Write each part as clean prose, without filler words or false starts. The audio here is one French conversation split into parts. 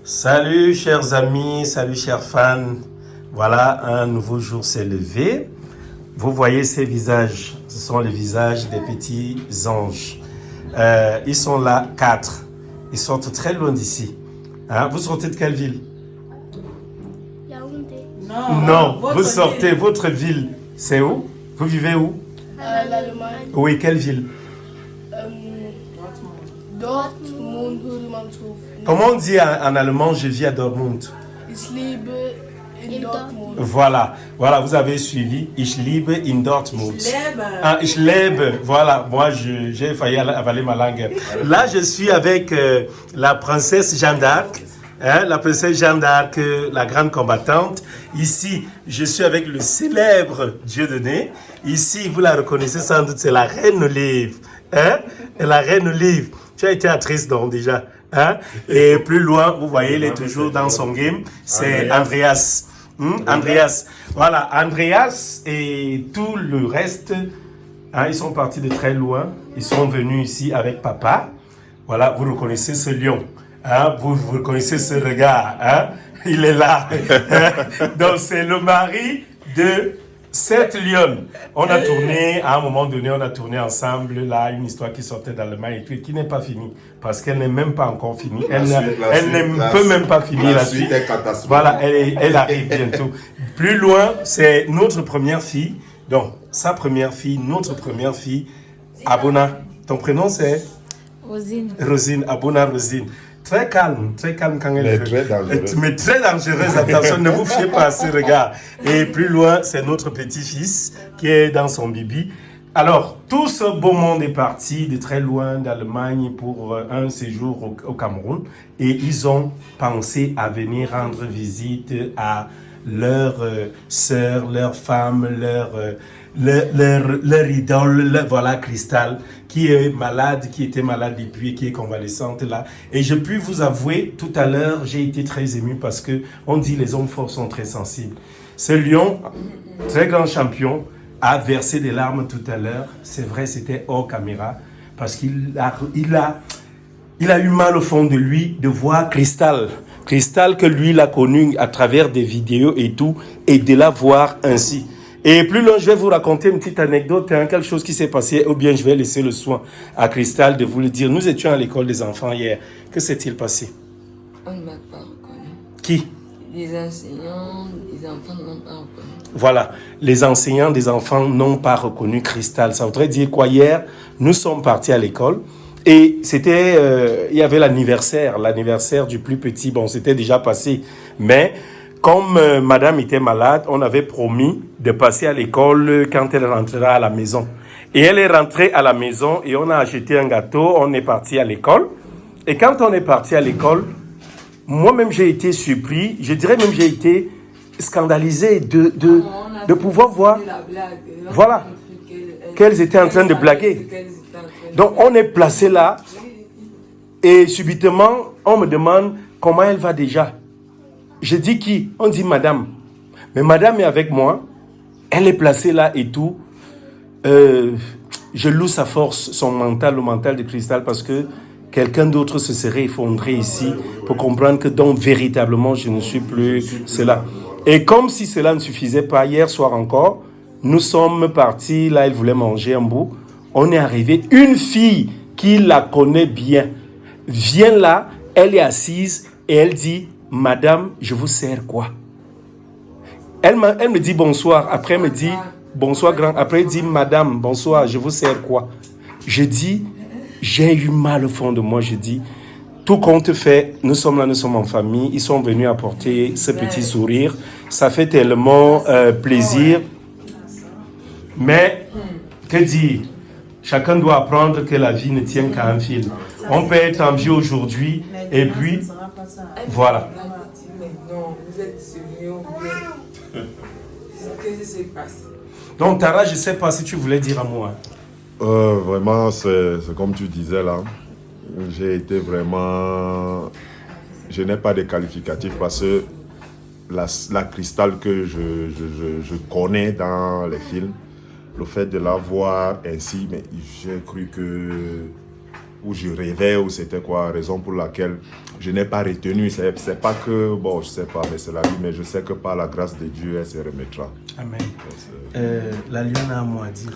Salut chers amis, salut chers fans. Voilà, un nouveau jour s'est levé. Vous voyez ces visages, ce sont les visages des petits anges. Ils sont là, 4. Ils sortent très loin d'ici. Hein? Vous sortez de quelle ville? Yaoundé. Non, vous sortez, votre ville, c'est où? Vous vivez où? L'Allemagne. Oui, quelle ville? Dortmund. Comment on dit en allemand, je vis à Dortmund? Ich liebe in Dortmund. Voilà, vous avez suivi. Ich liebe in Dortmund. Ich lebe. Ah, ich lebe. Voilà, moi j'ai failli avaler ma langue. Là, je suis avec la princesse Jeanne d'Arc. Hein, la princesse Jeanne d'Arc, la grande combattante. Ici, je suis avec le célèbre Dieudonné. Ici, vous la reconnaissez sans doute, c'est la reine Olive. Hein? La reine Olive. Tu as été actrice donc déjà. Hein? Et plus loin, vous voyez, il est toujours dans son game. C'est Andreas. Andreas. Voilà, Andreas et tout le reste, hein, ils sont partis de très loin. Ils sont venus ici avec papa. Voilà, vous reconnaissez ce lion. Hein? Vous reconnaissez ce regard. Hein? Il est là. Donc, c'est le mari de cette lionne. On a tourné, à un moment donné, on a tourné ensemble là, une histoire qui sortait d'Allemagne et tout, et qui n'est pas finie. Parce qu'elle n'est même pas encore finie. Elle ne peut même pas finir la suite. Voilà, elle arrive bientôt. Plus loin, c'est notre première fille. Donc, sa première fille, notre première fille, Abona. Ton prénom c'est? Rosine. Rosine, Abona Rosine. Très calme quand elle Très dangereuse. Mais très dangereuse, attention, ne vous fiez pas à ce regard. Et plus loin, c'est notre petit-fils qui est dans son bibi. Alors, tout ce beau monde est parti de très loin d'Allemagne pour un séjour au Cameroun. Et ils ont pensé à venir rendre visite à leur sœur, leur femme, leur idole, voilà, Cristal, qui est malade, qui était malade depuis et qui est convalescente là. Et je puis vous avouer, tout à l'heure, j'ai été très ému parce que on dit les hommes forts sont très sensibles. Ce lion, très grand champion, a versé des larmes tout à l'heure. C'est vrai, c'était hors caméra parce qu'il a eu mal au fond de lui de voir Cristal. Cristal que lui l'a connu à travers des vidéos et tout, et de la voir ainsi. Et plus loin, je vais vous raconter une petite anecdote, hein, quelque chose qui s'est passé, ou bien je vais laisser le soin à Cristal de vous le dire. Nous étions à l'école des enfants hier. Que s'est-il passé? On ne m'a pas reconnu. Qui? Les enseignants, les enfants n'ont pas reconnu. Voilà, les enseignants des enfants n'ont pas reconnu Cristal. Ça voudrait dire quoi? Hier, nous sommes partis à l'école et c'était, il y avait l'anniversaire du plus petit. Bon, c'était déjà passé, mais comme madame était malade, on avait promis de passer à l'école quand elle rentrera à la maison. Et elle est rentrée à la maison et on a acheté un gâteau, on est parti à l'école. Et quand on est parti à l'école, moi-même j'ai été surpris, je dirais même j'ai été scandalisé de pouvoir voir, voilà, qu'elles étaient en train de blaguer. Donc on est placé là et subitement on me demande comment elle va déjà. Je dis qui? On dit madame. Mais madame est avec moi, elle est placée là et tout. Je loue sa force, son mental, le mental de Cristal parce que quelqu'un d'autre se serait effondré ici pour comprendre que donc véritablement je ne suis plus cela. Et comme si cela ne suffisait pas, hier soir encore, nous sommes partis, là elle voulait manger un bout. On est arrivé, une fille qui la connaît bien vient là, elle est assise et elle dit « Madame, je vous sers quoi ?» Elle me dit bonsoir, après elle me dit bonsoir grand, après elle dit « Madame, bonsoir, je vous sers quoi ?» Je dis, j'ai eu mal au fond de moi, je dis, tout compte fait, nous sommes là, nous sommes en famille, ils sont venus apporter ce petit sourire, ça fait tellement plaisir. Mais, que dire? Chacun doit apprendre que la vie ne tient qu'à un fil. On peut être en vie aujourd'hui et puis, voilà. Non, vous êtes sérieux. Qu'est-ce qui s'est passé? Donc Tara, je ne sais pas si tu voulais dire à moi. Vraiment, c'est comme tu disais là. J'ai été vraiment... Je n'ai pas de qualificatif parce que la Cristal que je connais dans les films, le fait de la voir ainsi, mais j'ai cru que où je rêvais, ou c'était quoi, raison pour laquelle je n'ai pas retenu. C'est pas que, bon, je sais pas, mais c'est la vie, mais je sais que par la grâce de Dieu, elle se remettra. Amen. La Lionne a un mot à dire.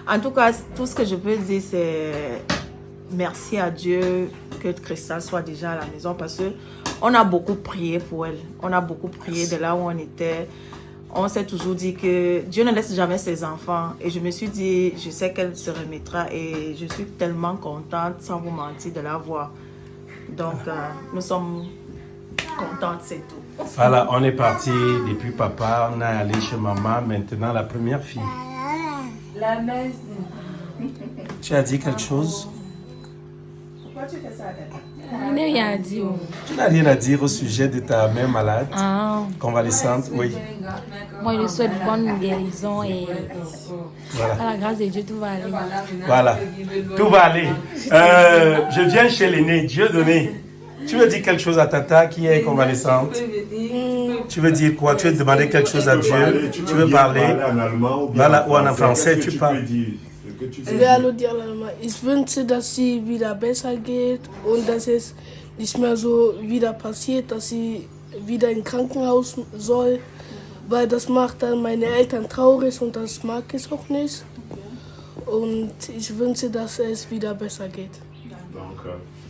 En tout cas, tout ce que je peux dire, c'est merci à Dieu que Cristal soit déjà à la maison parce qu'on a beaucoup prié pour elle. On a beaucoup prié de là où on était. On s'est toujours dit que Dieu ne laisse jamais ses enfants. Et je me suis dit, je sais qu'elle se remettra et je suis tellement contente, sans vous mentir, de la voir. Donc, nous sommes contentes, c'est tout. Voilà, on est parti depuis papa, on est allé chez maman, maintenant la première fille. La messe. Tu as dit quelque chose? Pourquoi tu fais ça, Dada? Je n'ai rien à dire. Tu n'as rien à dire au sujet de ta mère malade, convalescente? Oui. Moi, je souhaite bonne guérison et Voilà. à la grâce de Dieu, tout va aller. Voilà. Tout va aller. Je viens chez l'aîné, Dieu donné. Tu veux dire quelque chose à Tata qui est convalescente? Tu veux dire quoi? Tu veux demander quelque chose à Dieu? Tu veux parler? En allemand ou Voilà, ou en français, tu parles. Ich will hallo dir alle mal. Ich wünsche, dass sie wieder besser geht und dass es nicht mehr so wieder passiert, dass sie wieder ins Krankenhaus soll, weil das macht dann meine Eltern traurig und das mag ich auch nicht. Und ich wünsche, dass es wieder besser geht.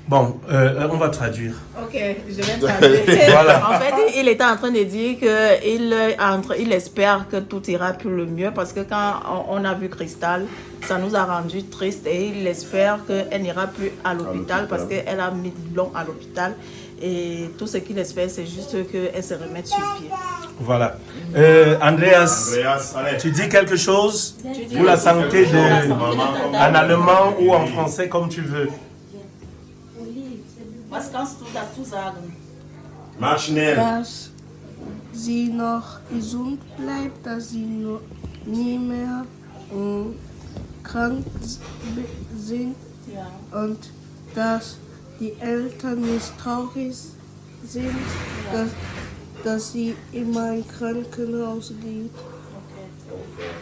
Bon, on va traduire. Ok, je vais traduire. Voilà. En fait, il était en train de dire qu'il espère que tout ira pour le mieux parce que quand on a vu Cristal, ça nous a rendu triste et il espère qu'elle n'ira plus à l'hôpital parce qu'elle a mis long à l'hôpital. Et tout ce qu'il espère, c'est juste qu'elle se remette sur pied. Voilà. Andreas, allez. tu dis quelque chose pour la santé en allemand ou en français comme tu veux. Was kannst du dazu sagen? Mach schnell. Dass sie noch gesund bleibt, dass sie nie mehr krank sind und dass die Eltern nicht traurig sind, dass sie immer ins Krankenhaus geht.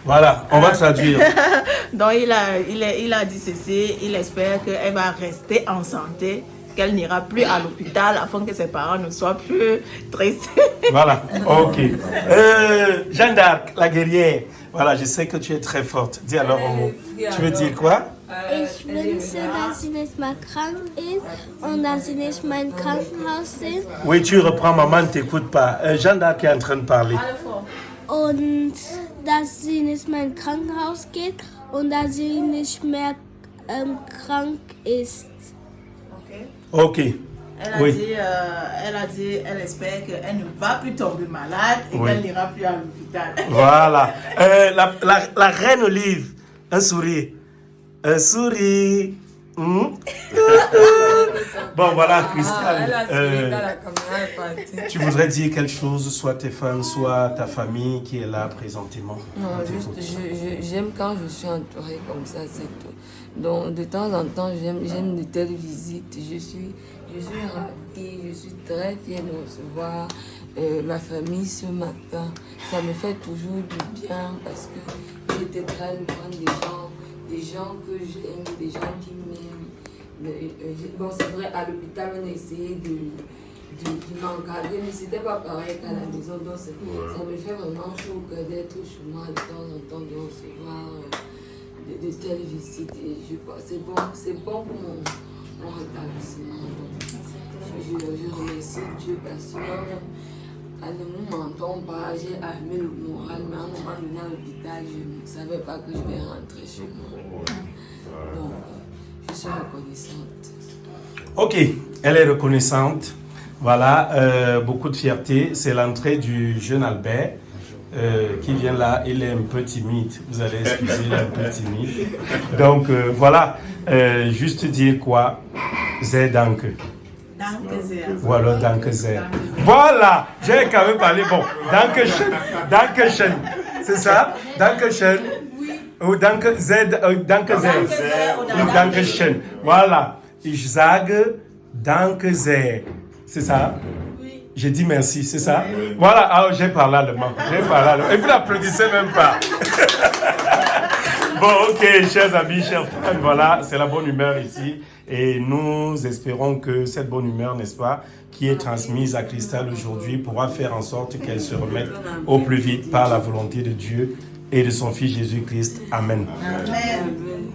Voilà, on va traduire. Donc il a dit ceci, il espère qu'elle va rester en santé, qu'elle n'ira plus à l'hôpital afin que ses parents ne soient plus tristes. Voilà, ok. Jeanne d'Arc, la guerrière. Voilà, je sais que tu es très forte. Dis alors un mot. Tu veux dire quoi? Ich wünsche, dass sie nicht mehr krank ist und dass sie nicht mehr im Krankenhaus sind. Oui, tu reprends, maman ne t'écoute pas. Jeanne d'Arc est en train de parler. Und dass sie nicht mehr ins Krankenhaus geht und dass sie nicht mehr krank ist. Ok. Elle a dit, elle espère qu'elle ne va plus tomber malade et qu'elle n'ira plus à l'hôpital. Voilà. La reine Olive, un sourire. Un sourire. Bon, voilà, Cristal. Tu voudrais dire quelque chose, soit tes fans, soit ta famille qui est là présentement? Non, juste, j'aime quand je suis entourée comme ça, c'est tout. Donc, de temps en temps, j'aime de telles visites. Je suis ravie, je suis très fière de recevoir ma famille ce matin. Ça me fait toujours du bien parce que j'étais très loin des gens que j'aime, des gens qui m'aiment. Bon, c'est vrai, à l'hôpital, on a essayé de m'encadrer, mais c'était pas pareil qu'à la maison. Donc, ça me fait vraiment chaud au cœur d'être chez moi de temps en temps, de recevoir de telles visites. Et c'est bon pour mon rétablissement. Je remercie Dieu parce que à un moment on j'ai armé le moral, mais à un moment donné à l'hôpital, je ne savais pas que je vais rentrer chez moi. Donc, je suis reconnaissante. Ok, elle est reconnaissante. Voilà, beaucoup de fierté. C'est l'entrée du jeune Albert qui vient là. Il est un peu timide. Vous allez excuser, il est un peu timide. Donc voilà, juste dire quoi? C'est danke. Danke sehr. Voilà, danke sehr. Voilà, j'ai quand même parlé. Bon, danke schön. Danke schön. C'est ça? Danke schön. Ou danke sehr. Danke sehr. Ou danke schön. Voilà. Ich sage danke sehr. C'est ça? Oui. J'ai dit merci, c'est ça? Oui. Voilà, alors j'ai parlé allemand. Et vous n'applaudissez même pas. Bon, ok, chers amis, chers frères, voilà, c'est la bonne humeur ici. Et nous espérons que cette bonne humeur, n'est-ce pas, qui est transmise à Cristal aujourd'hui, pourra faire en sorte qu'elle se remette au plus vite par la volonté de Dieu et de son Fils Jésus-Christ. Amen. Amen.